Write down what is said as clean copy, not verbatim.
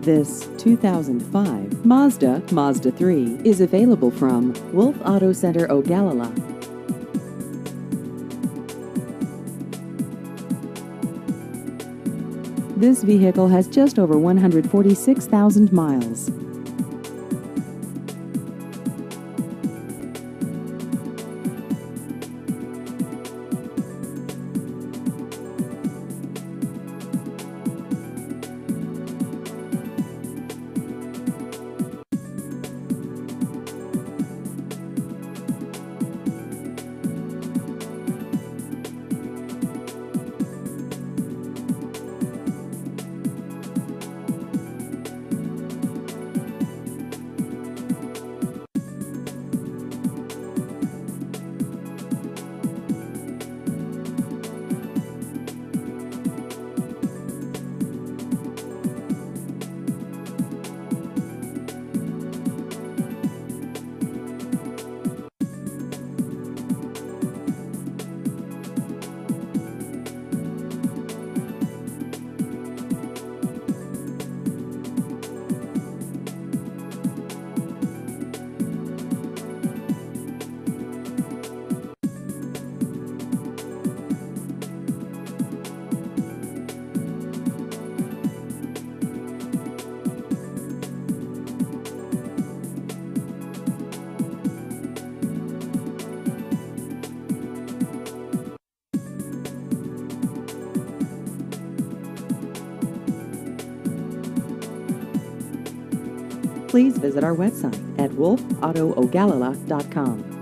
This 2005 Mazda MAZDA3 is available from Wolf Auto Center, Ogallala. This vehicle has just over 146,000 miles. Please visit our website at wolfautoogallala.com.